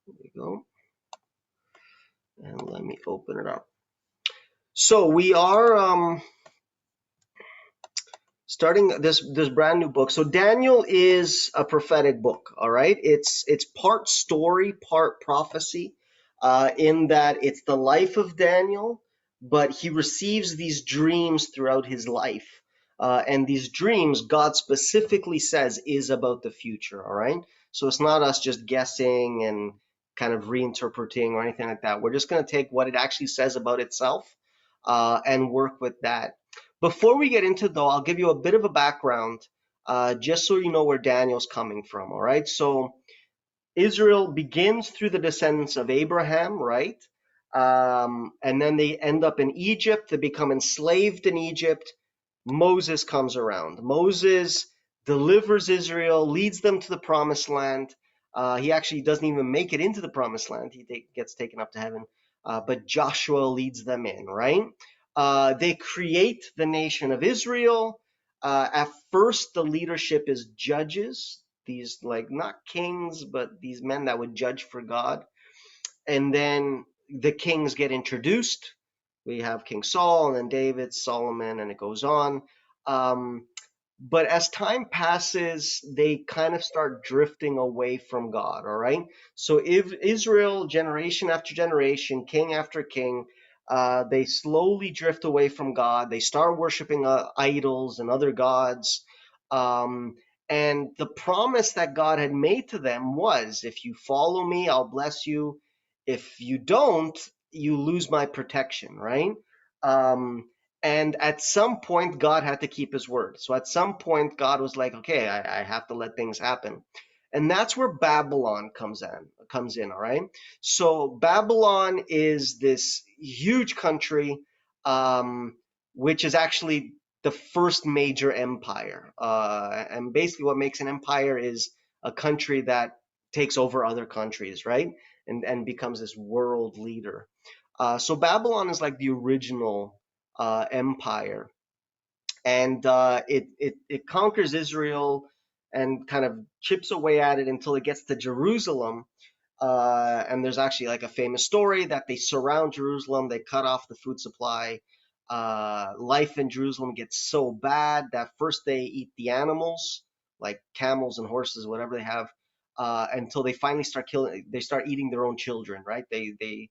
There we go. And let me open it up. So we are starting this brand new book. So Daniel is a prophetic book. All right, it's part story, part prophecy, in that it's the life of Daniel, but he receives these dreams throughout his life, and these dreams God specifically says is about the future. All right, so it's not us just guessing and kind of reinterpreting or anything like that. We're just going to take what it actually says about itself, and work with that. Before we get into, though, I'll give you a bit of a background, just so you know where Daniel's coming from. All right. So Israel begins through the descendants of Abraham, right? And then they end up in Egypt. They become enslaved in Egypt. Moses comes around. Moses delivers Israel, leads them to the promised land. He actually doesn't even make it into the promised land. He gets taken up to heaven. But Joshua leads them in, right? They create the nation of Israel. At first, the leadership is judges, these like not kings, but these men that would judge for God. And then the kings get introduced. We have King Saul and then David, Solomon, and it goes on. Um, but as time passes, they kind of start drifting away from God, all right? So if Israel, generation after generation, king after king, they slowly drift away from God. They start worshiping idols and other gods. Um, and the promise that God had made to them was, if you follow me, I'll bless you. If you don't, you lose my protection, right? Um, and at some point, God had to keep his word. So at some point, God was like, okay, I have to let things happen. And that's where Babylon comes in, all right? So Babylon is this huge country, which is actually the first major empire. And basically what makes an empire is a country that takes over other countries, right? And becomes this world leader. So Babylon is like the original empire, and it conquers Israel and kind of chips away at it until it gets to Jerusalem. And there's actually like a famous story that they surround Jerusalem, they cut off the food supply. Life in Jerusalem gets so bad that first they eat the animals, like camels and horses, whatever they have, until they finally start killing. They start eating their own children, right? They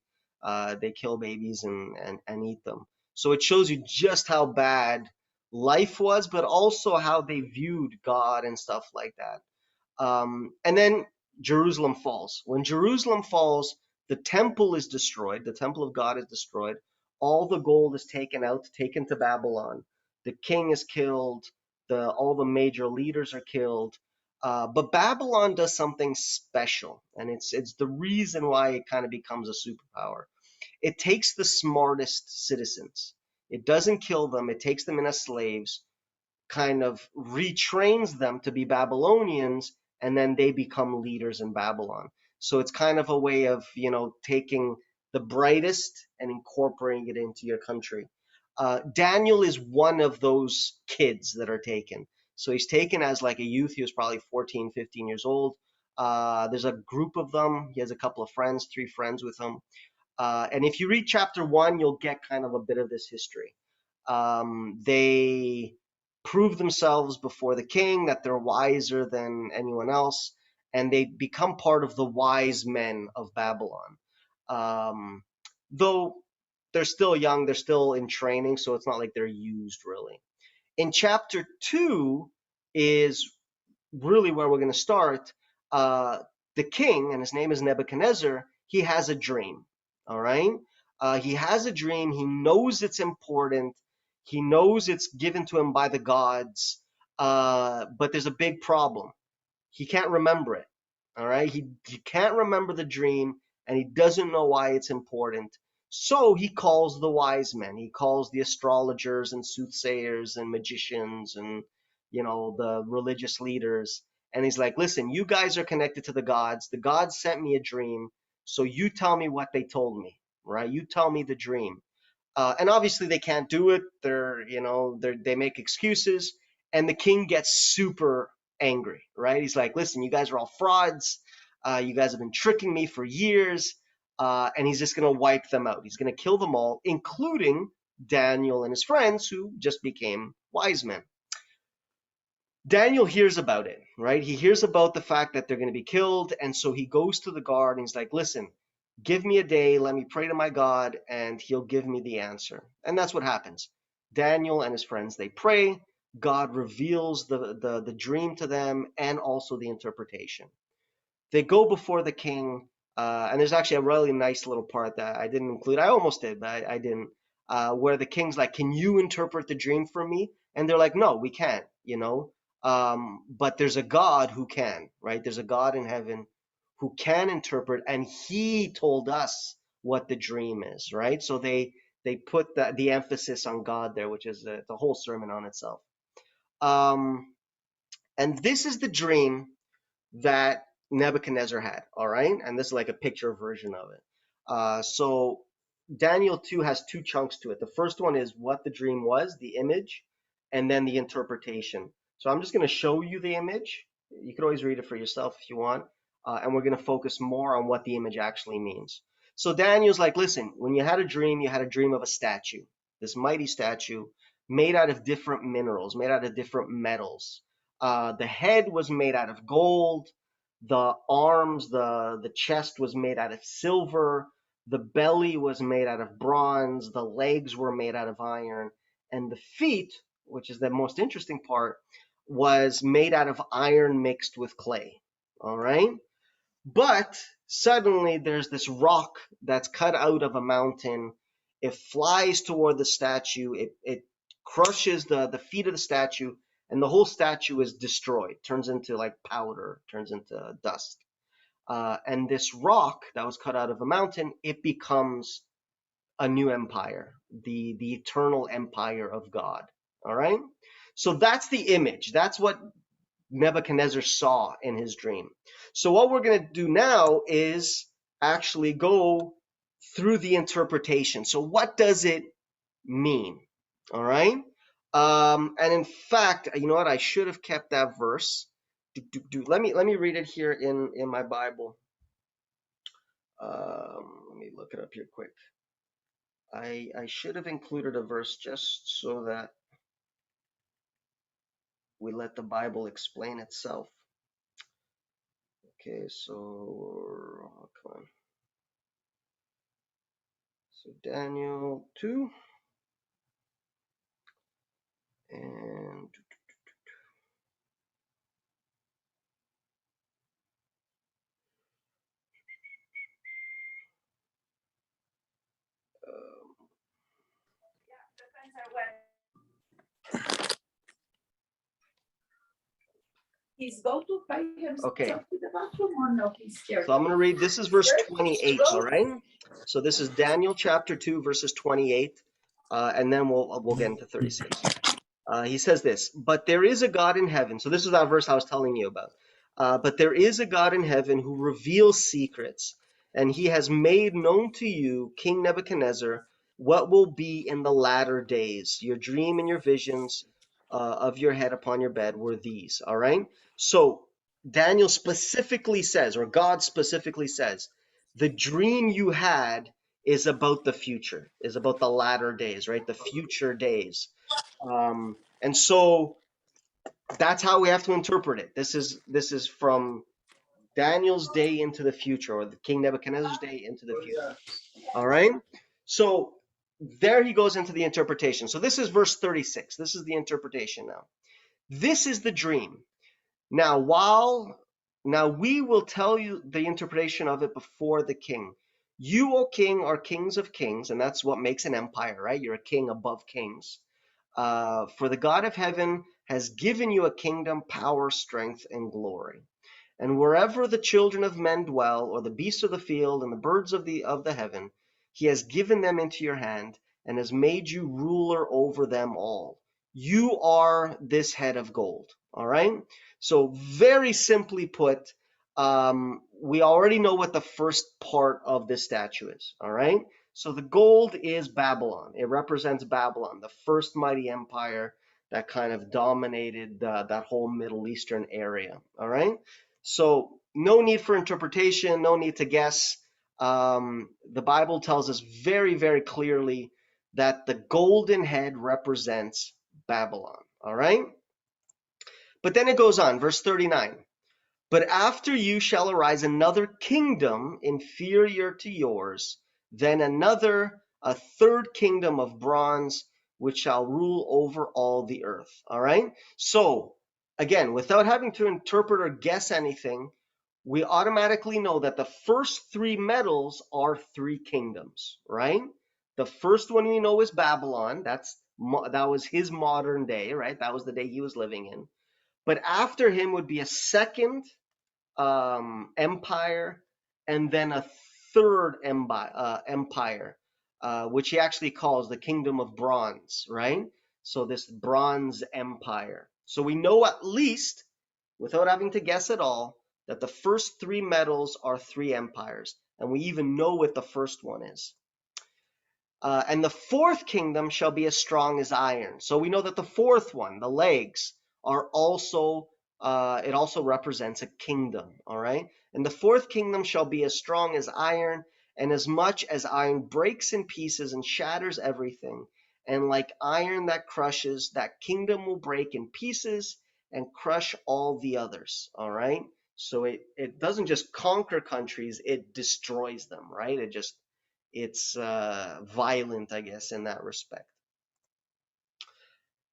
kill babies and eat them. So it shows you just how bad life was, but also how they viewed God and stuff like that. And then Jerusalem falls. When Jerusalem falls, the temple is destroyed. The temple of God is destroyed. All the gold is taken out, taken to Babylon. The king is killed. All the major leaders are killed. But Babylon does something special, and it's the reason why it kind of becomes a superpower. It takes the smartest citizens. It doesn't kill them. It takes them in as slaves, kind of retrains them to be Babylonians, and then they become leaders in Babylon. So it's kind of a way of, taking the brightest and incorporating it into your country. Daniel is one of those kids that are taken. So he's taken as like a youth. He was probably 14, 15 years old. There's a group of them. He has a couple of friends, 3 friends with him. And if you read chapter 1, you'll get kind of a bit of this history. They prove themselves before the king that they're wiser than anyone else, and they become part of the wise men of Babylon. Though they're still young, they're still in training, so it's not like they're used really. In chapter 2 is really where we're going to start. The king, and his name is Nebuchadnezzar, he has a dream. All right? He has a dream. He knows it's important. He knows it's given to him by the gods. But there's a big problem. He can't remember it. All right? He can't remember the dream, and he doesn't know why it's important. So he calls the wise men. He calls the astrologers and soothsayers and magicians and, the religious leaders. And he's like, listen, you guys are connected to the gods. The gods sent me a dream. So you tell me what they told me, right? You tell me the dream. And obviously they can't do it. They make excuses, and the king gets super angry, right? He's like, listen, you guys are all frauds. You guys have been tricking me for years. And he's just going to wipe them out. He's going to kill them all, including Daniel and his friends who just became wise men. Daniel hears about it, right? He hears about the fact that they're going to be killed. And so he goes to the guard and he's like, listen, give me a day. Let me pray to my God and he'll give me the answer. And that's what happens. Daniel and his friends, they pray. God reveals the dream to them and also the interpretation. They go before the king, and there's actually a really nice little part that I didn't include. I almost did, but I didn't. Where the king's like, "Can you interpret the dream for me?" And they're like, "No, we can't." But there's a God who can, right? There's a God in heaven who can interpret, and He told us what the dream is, right? So they put the emphasis on God there, which is the whole sermon on itself. And this is the dream that Nebuchadnezzar had, all right? And this is like a picture version of it. So Daniel 2 has two chunks to it. The first one is what the dream was, the image, and then the interpretation. So I'm just going to show you the image. You could always read it for yourself if you want. And we're going to focus more on what the image actually means. So Daniel's like, listen, when you had a dream of a statue, this mighty statue made out of different minerals, made out of different metals. The head was made out of gold. The arms, the chest was made out of silver. The belly was made out of bronze. The legs were made out of iron. And the feet, which is the most interesting part, was made out of iron mixed with clay. All right? But suddenly there's this rock that's cut out of a mountain. It flies toward the statue. It crushes the feet of the statue, and the whole statue is destroyed, turns into like powder, turns into dust. And this rock that was cut out of a mountain, it becomes a new empire, the eternal empire of God. All right? So that's the image. That's what Nebuchadnezzar saw in his dream. So what we're going to do now is actually go through the interpretation. So what does it mean? All right? And in fact, you know what? I should have kept that verse. Let me read it here in my Bible. Let me look it up here quick. I should have included a verse just so that we let the Bible explain itself. Okay, so come on. So Daniel 2 and He's go to by himself okay. to the bathroom or no? He's scared. So I'm going to read. This is verse 28. All right. So this is Daniel chapter 2, verses 28, and then we'll get into 36. He says this, but there is a God in heaven. So this is that verse I was telling you about. But there is a God in heaven who reveals secrets, and he has made known to you, King Nebuchadnezzar, what will be in the latter days. Your dream and your visions of your head upon your bed were these. All right. So Daniel specifically says, or God specifically says, the dream you had is about the future, is about the latter days, right? The future days. And so that's how we have to interpret it. This is from Daniel's day into the future, or the King Nebuchadnezzar's day into the future. All right. So there he goes into the interpretation. So this is verse 36. This is the interpretation now. This is the dream. Now we will tell you the interpretation of it before the king. You, O king, are kings of kings, and that's what makes an empire, right? You're a king above kings. For the God of heaven has given you a kingdom, power, strength, and glory. And wherever the children of men dwell, or the beasts of the field, and the birds of the heaven, he has given them into your hand, and has made you ruler over them all. You are this head of gold. All right? So very simply put, we already know what the first part of this statue is. All right? So the gold is Babylon. It represents Babylon, the first mighty empire that kind of dominated that whole Middle Eastern area. All right? So no need for interpretation, no need to guess. The Bible tells us very, very clearly that the golden head represents Babylon. All right? But then it goes on, verse 39. But after you shall arise another kingdom inferior to yours, then another, a third kingdom of bronze, which shall rule over all the earth. All right? So, again, without having to interpret or guess anything, we automatically know that the first three metals are three kingdoms, right? The first one we know is Babylon. That was his modern day, right? That was the day he was living in. But after him would be a second empire, and then a third empire, which he actually calls the Kingdom of Bronze, right? So this Bronze Empire. So we know at least, without having to guess at all, that the first three metals are three empires, and we even know what the first one is. And the fourth kingdom shall be as strong as iron. So we know that the fourth one, the legs, are also, it also represents a kingdom, all right? And the fourth kingdom shall be as strong as iron, and as much as iron breaks in pieces and shatters everything. And like iron that crushes, that kingdom will break in pieces and crush all the others, all right? So it doesn't just conquer countries, it destroys them, right? It's violent, I guess, in that respect.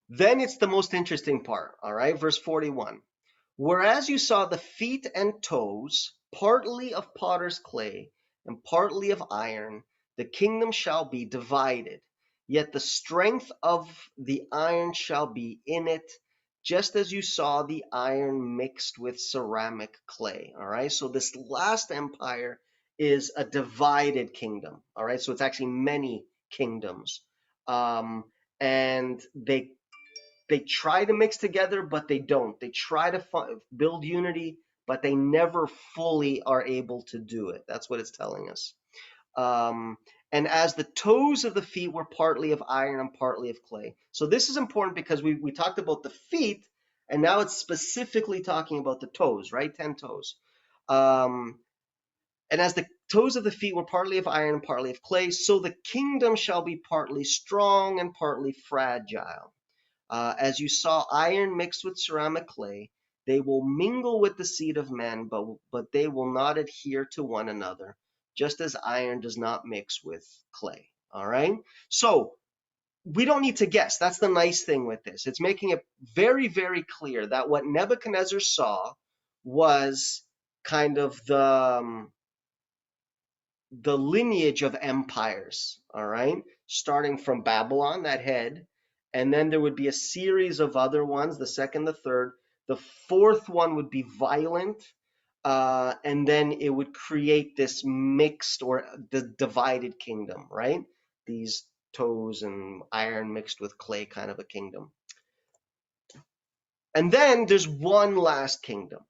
Then it's the most interesting part, all right? Verse 41. Whereas you saw the feet and toes, partly of potter's clay and partly of iron, the kingdom shall be divided. Yet the strength of the iron shall be in it, just as you saw the iron mixed with ceramic clay. All right, so this last empire is a divided kingdom. All right, so it's actually many kingdoms. And they try to mix together, but they don't. They try to build unity, but they never fully are able to do it. That's what it's telling us. And as the toes of the feet were partly of iron and partly of clay. So this is important because we talked about the feet, and now it's specifically talking about the toes, right? 10 toes. And as the toes of the feet were partly of iron and partly of clay, so the kingdom shall be partly strong and partly fragile. As you saw iron mixed with ceramic clay, they will mingle with the seed of men, but they will not adhere to one another, just as iron does not mix with clay. All right? So we don't need to guess. That's the nice thing with this. It's making it very, very clear that what Nebuchadnezzar saw was kind of the lineage of empires, all right? Starting from Babylon, that head, and then there would be a series of other ones, the second, the third. The fourth one would be violent, and then it would create this mixed or the divided kingdom, right? These toes and iron mixed with clay kind of a kingdom. And then there's one last kingdom.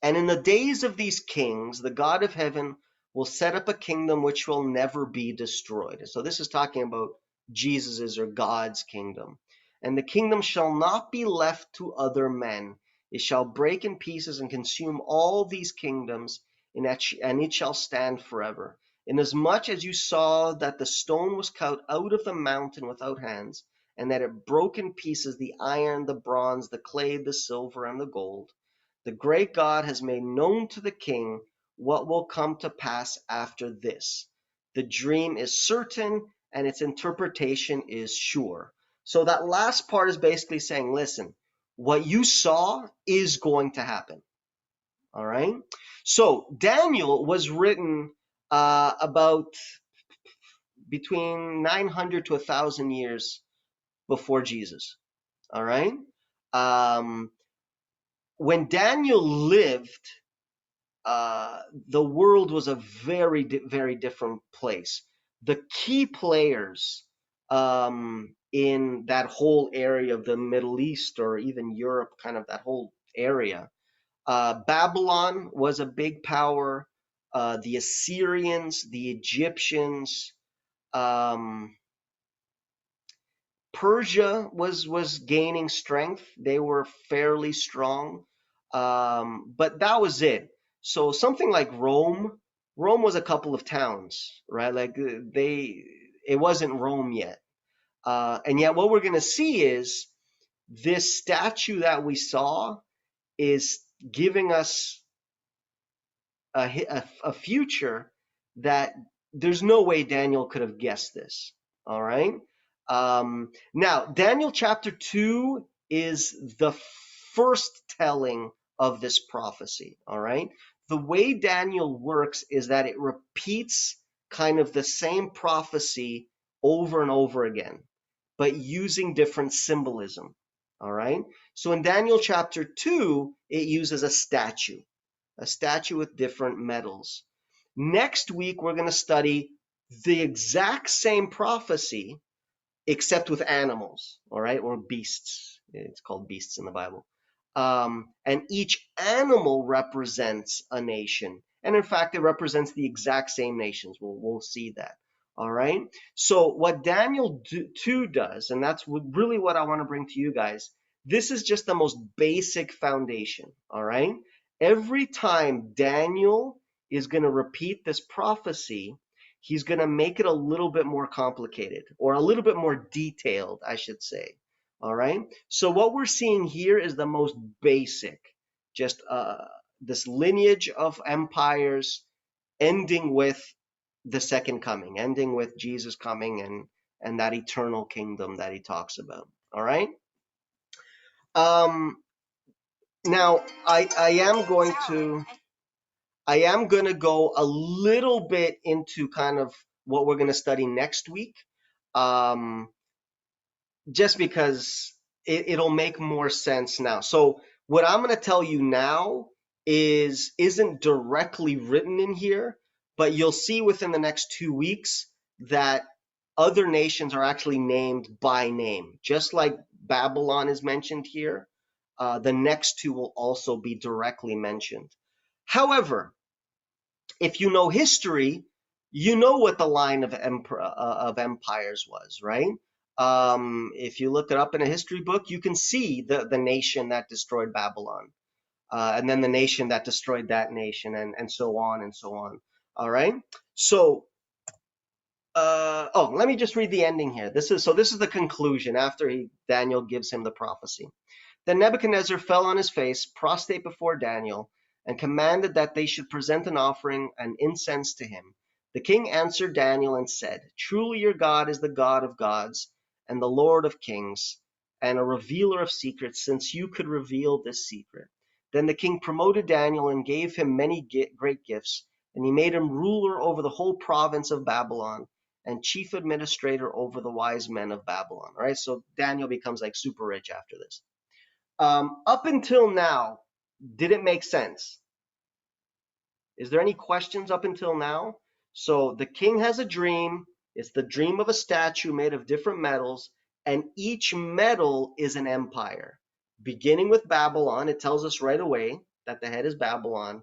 And in the days of these kings, the God of heaven will set up a kingdom which will never be destroyed. So this is talking about Jesus's or God's kingdom. And the kingdom shall not be left to other men. It shall break in pieces and consume all these kingdoms, and it shall stand forever. Inasmuch as you saw that the stone was cut out of the mountain without hands, and that it broke in pieces the iron, the bronze, the clay, the silver, and the gold, the great God has made known to the king what will come to pass after this. The dream is certain and its interpretation is sure. So that last part is basically saying, listen, what you saw is going to happen. All right? So Daniel was written about between 900 to 1,000 years before Jesus. All right? When Daniel lived, the world was a very, very different place. The key players in that whole area of the Middle East or even Europe, kind of that whole area, Babylon was a big power. The Assyrians, the Egyptians, Persia was gaining strength. They were fairly strong, but that was it. So something like Rome, Rome was a couple of towns, right? Like it wasn't Rome yet. And yet what we're going to see is this statue that we saw is giving us a future that there's no way Daniel could have guessed this. All right. Now, Daniel chapter 2 is the first telling of this prophecy. All right. The way Daniel works is that it repeats kind of the same prophecy over and over again, but using different symbolism. All right. So in Daniel chapter 2, it uses a statue with different metals. Next week, we're going to study the exact same prophecy, except with animals, all right, or beasts. It's called beasts in the Bible. And each animal represents a nation. And in fact, it represents the exact same nations. We'll see that. All right. So what Daniel 2 does, and that's really what I want to bring to you guys, this is just the most basic foundation. All right. Every time Daniel is going to repeat this prophecy, he's going to make it a little bit more complicated, or a little bit more detailed, I should say. All right. So what we're seeing here is the most basic, just this lineage of empires ending with the second coming, ending with Jesus coming and that eternal kingdom that he talks about. All right. Um, Now I am going to go a little bit into kind of what we're going to study next week. Um, just because it'll make more sense now. So what I'm going to tell you now isn't directly written in here, but you'll see within the next 2 weeks that other nations are actually named by name. Just like Babylon is mentioned here, the next two will also be directly mentioned. However, if you know history, you know what the line of empires was, right? If you look it up in a history book, you can see the nation that destroyed Babylon, and then the nation that destroyed that nation, and so on and so on. All right. So, let me just read the ending here. This is the conclusion after Daniel gives him the prophecy. Then Nebuchadnezzar fell on his face, prostrate before Daniel, and commanded that they should present an offering and incense to him. The king answered Daniel and said, "Truly your God is the God of gods and the Lord of kings, and a revealer of secrets, since you could reveal this secret." Then the king promoted Daniel and gave him many great gifts, and he made him ruler over the whole province of Babylon and chief administrator over the wise men of Babylon. All right, so Daniel becomes like super rich after this. Up until now, did it make sense? Is there any questions up until now? So the king has a dream. It's the dream of a statue made of different metals, and each metal is an empire. Beginning with Babylon, it tells us right away that the head is Babylon,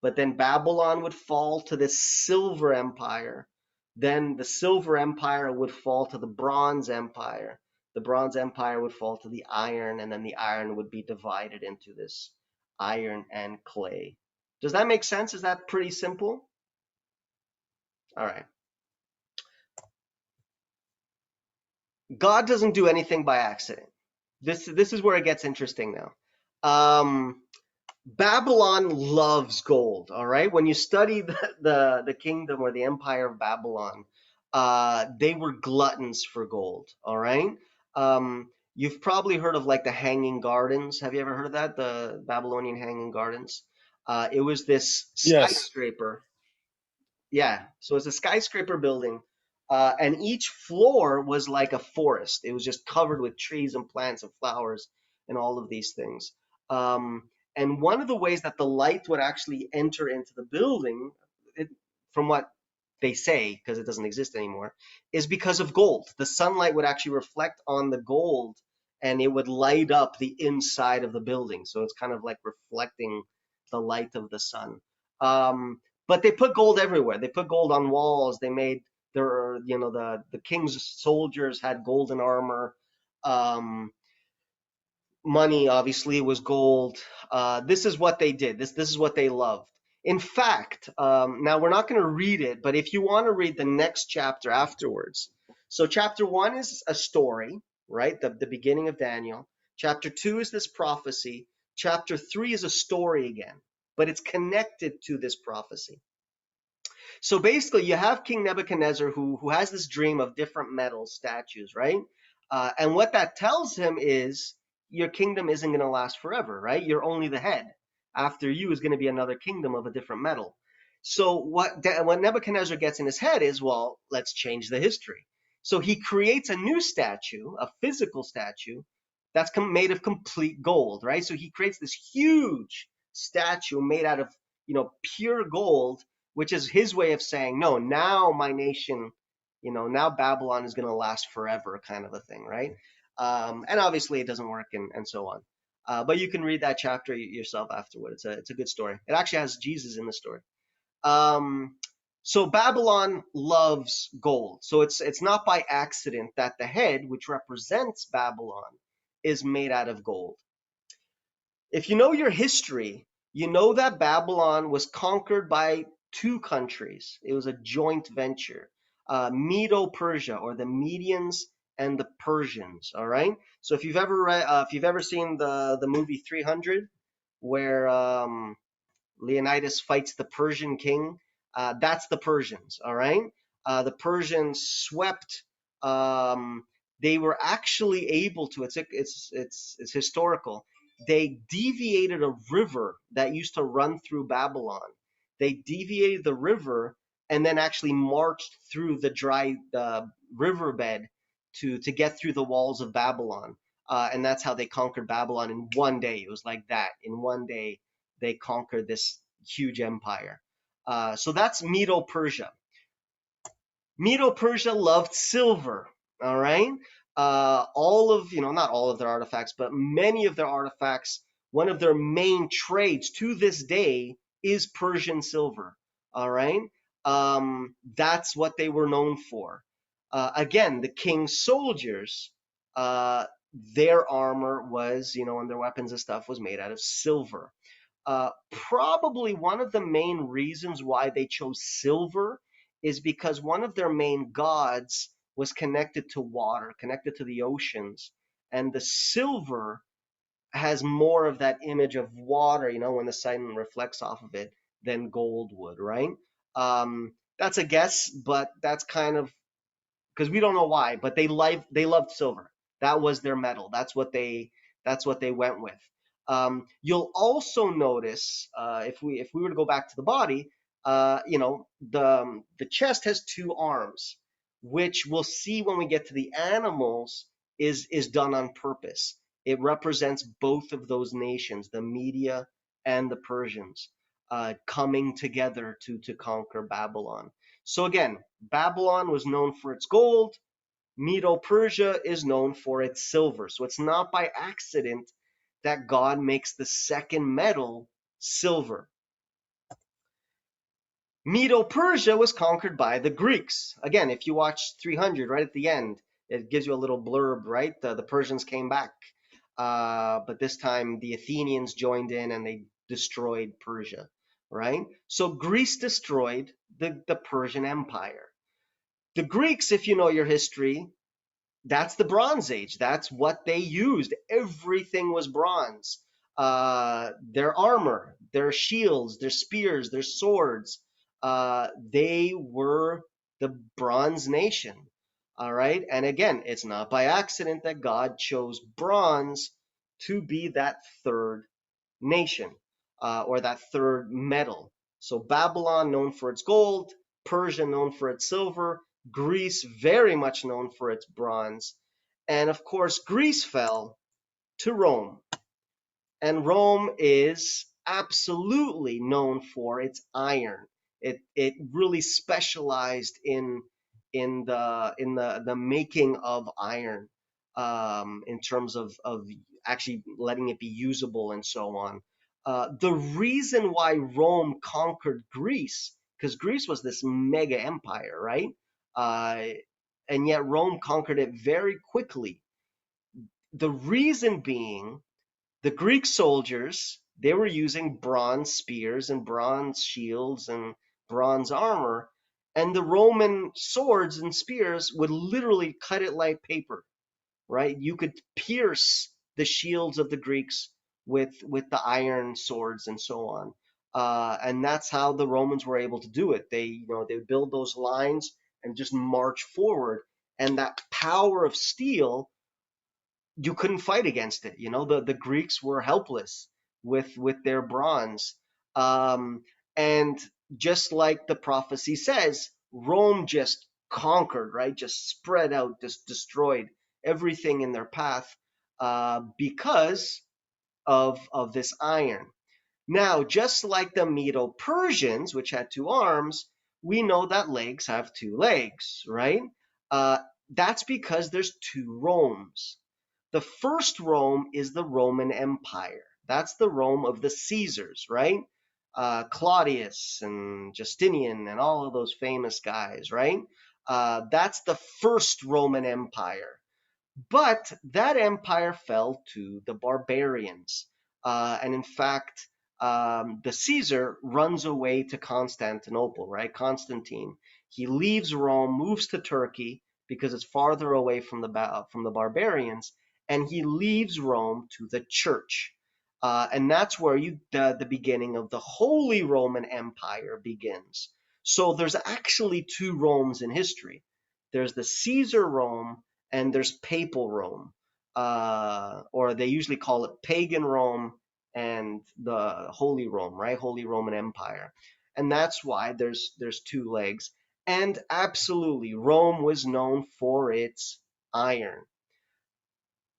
but then Babylon would fall to this silver empire. Then the silver empire would fall to the bronze empire. The bronze empire would fall to the iron, and then the iron would be divided into this iron and clay. Does that make sense? Is that pretty simple? All right. God doesn't do anything by accident. This is where it gets interesting now. Babylon loves gold. All right. When you study the kingdom or the empire of Babylon, they were gluttons for gold. All right. You've probably heard of like the Hanging Gardens. Have you ever heard of that? The Babylonian Hanging Gardens. It was this Yes. skyscraper. Yeah, so it's a skyscraper building, and each floor was like a forest. It was just covered with trees and plants and flowers and all of these things. And one of the ways that the light would actually enter into the building, from what they say, because it doesn't exist anymore, is because of gold. The sunlight would actually reflect on the gold, and it would light up the inside of the building. So it's kind of like reflecting the light of the sun. But they put gold everywhere. They put gold on walls. They made the king's soldiers had golden armor. Money obviously was gold. This is what they did. This is what they loved. In fact, now we're not going to read it, but if you want to read the next chapter afterwards. So, chapter 1 is a story, right? The beginning of Daniel. Chapter 2 is this prophecy. Chapter 3 is a story again, but it's connected to this prophecy. So basically, you have King Nebuchadnezzar who has this dream of different metal statues, right? And what that tells him is your kingdom isn't going to last forever, right? You're only the head. After you is going to be another kingdom of a different metal. So what Nebuchadnezzar gets in his head is, well, let's change the history. So he creates a new statue, a physical statue that's made of complete gold, right? So he creates this huge statue made out of, pure gold, which is his way of saying, no, now my nation, now Babylon is going to last forever, kind of a thing, right? And obviously it doesn't work, and so on. But you can read that chapter yourself afterward. It's a good story. It actually has Jesus in the story. Um, so Babylon loves gold. So it's not by accident that the head, which represents Babylon, is made out of gold. If you know your history, you know that Babylon was conquered by two countries. It was a joint venture, Medo-Persia, or the Medians and the Persians. All right. So if you've ever seen the movie 300, where Leonidas fights the Persian king. That's the Persians, all right? The Persians swept. Um, they were actually able to. It's historical. They deviated a river that used to run through Babylon. They deviated the river and then actually marched through the dry riverbed to get through the walls of Babylon. And that's how they conquered Babylon in one day. It was like that. In one day, they conquered this huge empire. So that's Medo-Persia. Medo-Persia loved silver. All right. All of, not all of their artifacts, but many of their artifacts, one of their main trades to this day is Persian silver. All right. That's what they were known for. Again, the king's soldiers, their armor was, and their weapons and stuff was made out of silver. Probably one of the main reasons why they chose silver is because one of their main gods was connected to water, connected to the oceans. And the silver has more of that image of water, when the sun reflects off of it, than gold would, right? That's a guess, but that's kind of because we don't know why, but they loved silver. That was their metal. That's what they went with. You'll also notice if we were to go back to the body, the chest has two arms, which we'll see when we get to the animals is done on purpose. It represents both of those nations, the Media and the Persians, coming together to conquer Babylon. So again, Babylon was known for its gold. Medo-Persia is known for its silver. So it's not by accident that God makes the second metal silver. Medo-Persia was conquered by the Greeks. Again, if you watch 300 right at the end, it gives you a little blurb, right? The Persians came back. But this time the Athenians joined in and they destroyed Persia, right? So Greece destroyed the Persian Empire. The Greeks, if you know your history, that's the Bronze Age. That's what they used. Everything was bronze. Their armor, their shields, their spears, their swords, they were the Bronze Nation. All right. And again, it's not by accident that God chose bronze to be that third nation, or that third metal. So Babylon, known for its gold, Persia, known for its silver, Greece, very much known for its bronze. And of course, Greece fell to Rome. And Rome is absolutely known for its iron. It really specialized in the making of iron, in terms of actually letting it be usable and so on. The reason why Rome conquered Greece, because Greece was this mega empire, right? Uh, and yet Rome conquered it very quickly. The reason being the Greek soldiers they were using bronze spears and bronze shields and bronze armor, and the Roman swords and spears would literally cut it like paper, right? You could pierce the shields of the Greeks with the iron swords and so on. And that's how the Romans were able to do it. They would build those lines and just march forward, and that power of steel, you couldn't fight against it. The Greeks were helpless with their bronze. Um, and just like the prophecy says, Rome just conquered, right? Just spread out, just destroyed everything in their path because of this iron. Now, just like the Medo-Persians, which had two arms, we know that legs have two legs, right? Uh, that's because there's two Romes. The first Rome is the Roman Empire. That's the Rome of the Caesars, right? Claudius and Justinian and all of those famous guys, right? That's the first Roman Empire. But that empire fell to the barbarians. And in fact, the Caesar runs away to Constantinople, right? Constantine. He leaves Rome, moves to Turkey because it's farther away from the barbarians, and he leaves Rome to the church. And that's where the beginning of the Holy Roman Empire begins. So there's actually two Romes in history. There's the Caesar Rome and there's papal Rome, or they usually call it pagan Rome and the Holy Rome, right? Holy Roman Empire, and that's why there's two legs. And absolutely, Rome was known for its iron.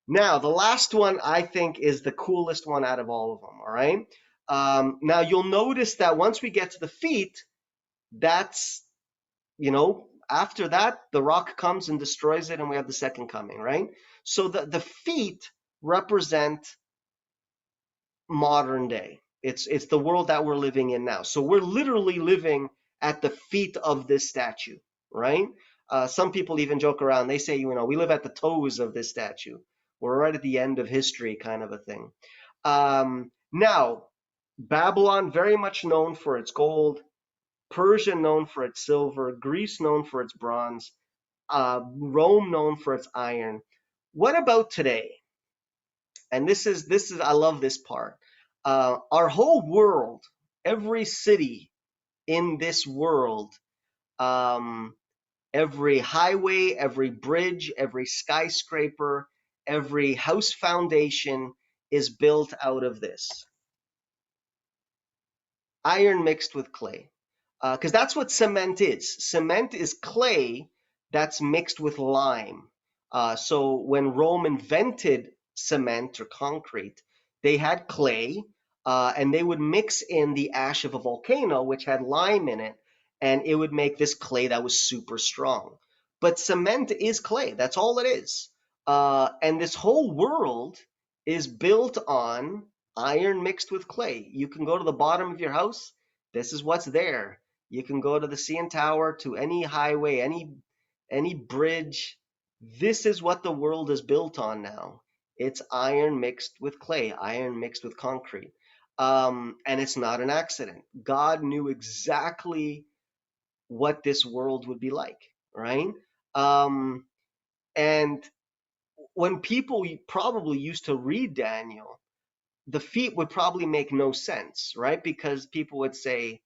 Now, the last one I think is the coolest one out of all of them. All right. Now you'll notice that once we get to the feet, that's after that, the rock comes and destroys it, and we have the second coming, right? So the feet represent modern day. It's the world that we're living in now. So we're literally living at the feet of this statue, right? Some people even joke around. They say, we live at the toes of this statue. We're right at the end of history, kind of a thing. Now, Babylon, very much known for its gold. Persia known for its silver, Greece known for its bronze, Rome known for its iron. What about today? And this is I love this part. Our whole world, every city in this world, every highway, every bridge, every skyscraper, every house foundation is built out of this iron mixed with clay. Because that's what cement is. Cement is clay that's mixed with lime. So when Rome invented cement or concrete, they had clay, and they would mix in the ash of a volcano, which had lime in it, and it would make this clay that was super strong. But cement is clay. That's all it is. And this whole world is built on iron mixed with clay. You can go to the bottom of your house. This is what's there. You can go to the CN Tower, to any highway, any bridge. This is what the world is built on now. It's iron mixed with clay, iron mixed with concrete. And it's not an accident. God knew exactly what this world would be like, right? And when people probably used to read Daniel, the feet would probably make no sense, right? Because people would say,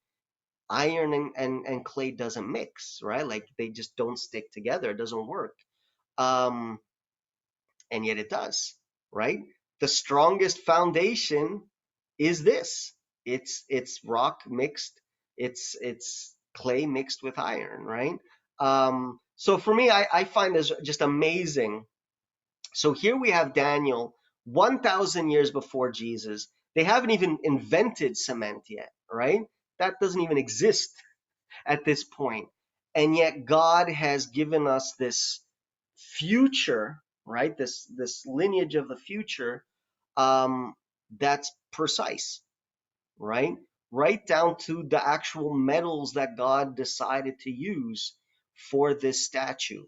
iron and clay doesn't mix, right? Like they just don't stick together. It doesn't work. Um, and yet it does, right? The strongest foundation is this. It's rock mixed. It's clay mixed with iron, right? So for me, I find this just amazing. So here we have Daniel 1,000 years before Jesus. They haven't even invented cement yet, right? That doesn't even exist at this point. And yet God has given us this future, right? This lineage of the future, that's precise, right? Right down to the actual metals that God decided to use for this statue.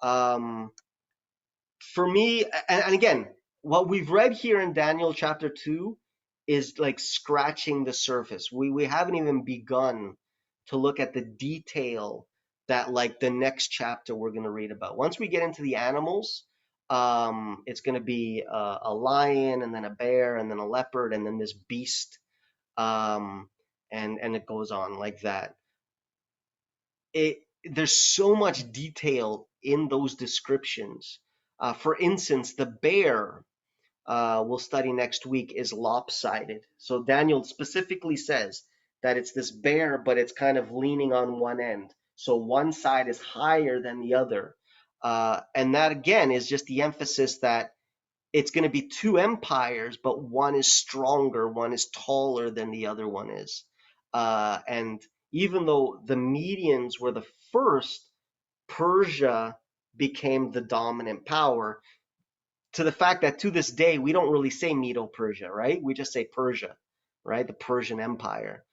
Um, for me, and again, what we've read here in Daniel chapter 2 is like scratching the surface. We haven't even begun to look at the detail that like the next chapter we're going to read about. Once we get into the animals, it's going to be a lion, and then a bear, and then a leopard, and then this beast, um, and it goes on like that. There's so much detail in those descriptions. For instance, the bear we'll study next week is lopsided. So Daniel specifically says that it's this bear, but it's kind of leaning on one end. So one side is higher than the other. And that again is just the emphasis that it's going to be two empires, but one is stronger, one is taller than the other one is. And even though the Medians were the first, Persia became the dominant power, to the fact that to this day we don't really say Medo-Persia, right? We just say Persia, right? The Persian Empire.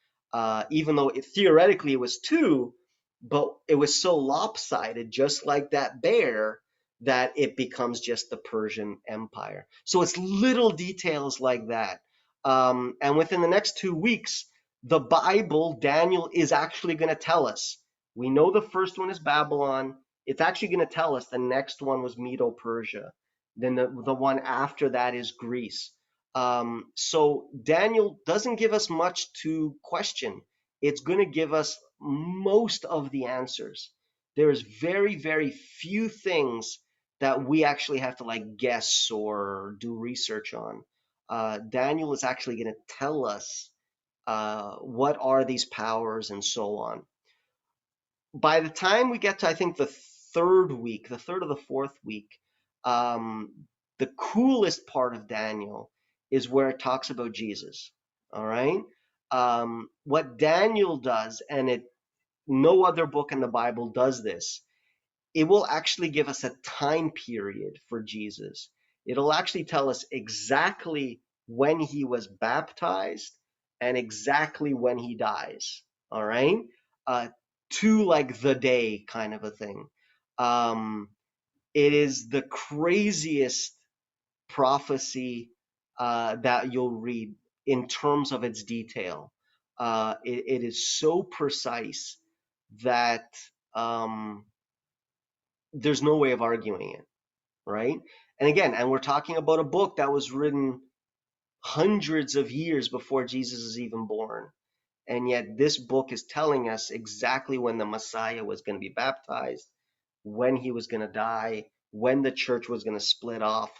Even though theoretically it was two, but it was so lopsided, just like that bear, that it becomes just the Persian Empire. So it's little details like that. And within the next 2 weeks, the Bible, Daniel, is actually going to tell us. We know the first one is Babylon. It's actually going to tell us the next one was Medo-Persia. Then the one after that is Greece. So Daniel doesn't give us much to question. It's going to give us most of the answers. There is very, very few things that we actually have to like guess or do research on. Daniel is actually going to tell us what are these powers and so on. By the time we get to, I think, the third week, the third or the fourth week, um, the coolest part of Daniel is where it talks about Jesus. All right. What Daniel does, and no other book in the Bible does this, it will actually give us a time period for Jesus. It'll actually tell us exactly when he was baptized and exactly when he dies. All right. Uh, to like the day kind of a thing. Um, it is the craziest prophecy that you'll read in terms of its detail. It is so precise that um, there's no way of arguing it, right? And again, and we're talking about a book that was written hundreds of years before Jesus is even born. And yet this book is telling us exactly when the Messiah was going to be baptized, when he was going to die, when the church was going to split off.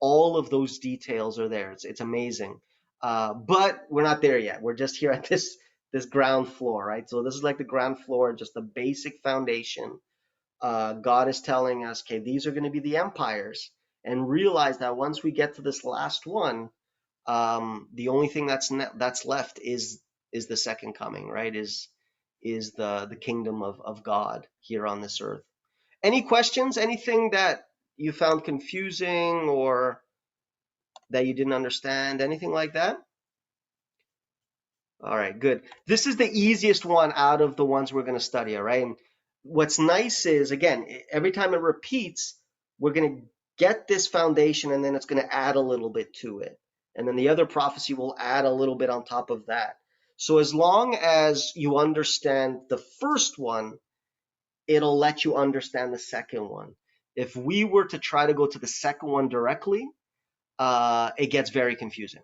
All of those details are there. It's amazing. But we're not there yet. We're just here at this ground floor, right? So this is like the ground floor, just the basic foundation. God is telling us, okay, these are going to be the empires, and realize that once we get to this last one, the only thing that's left is the second coming, right? Is the kingdom of God here on this earth. Any questions? Anything that you found confusing or that you didn't understand? Anything like that? All right, good. This is the easiest one out of the ones we're going to study, all right? And what's nice is, again, every time it repeats, we're going to get this foundation and then it's going to add a little bit to it. And then the other prophecy will add a little bit on top of that. So as long as you understand the first one, it'll let you understand the second one. If we were to try to go to the second one directly, it gets very confusing.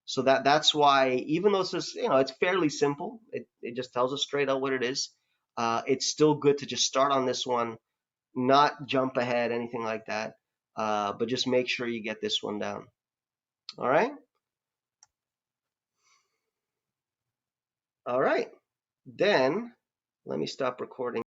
So that's why, even though it's fairly simple, it just tells us straight out what it is. It's still good to just start on this one, not jump ahead, anything like that. But just make sure you get this one down. All right. All right. Then let me stop recording.